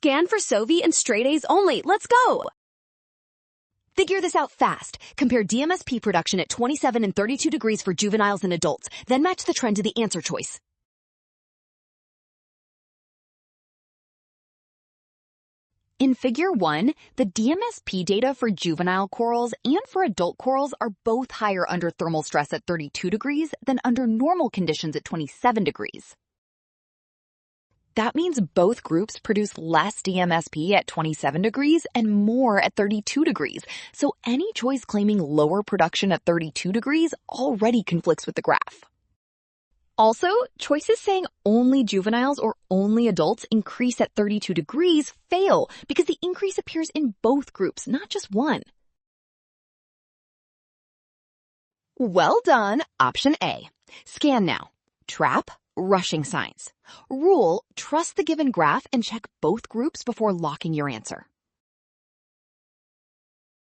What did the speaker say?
Scan for Sovi and straight A's only. Let's go! Figure this out fast. Compare DMSP production at 27 and 32 degrees for juveniles and adults, then match the trend to the answer choice. In Figure 1, the DMSP data for juvenile corals and for adult corals are both higher under thermal stress at 32 degrees than under normal conditions at 27 degrees. That means both groups produce less DMSP at 27 degrees and more at 32 degrees, so any choice claiming lower production at 32 degrees already conflicts with the graph. Also, choices saying only juveniles or only adults increase at 32 degrees fail because the increase appears in both groups, not just one. Well done, option A. Scan now. Trap, rushing signs. Rule, trust the given graph and check both groups before locking your answer.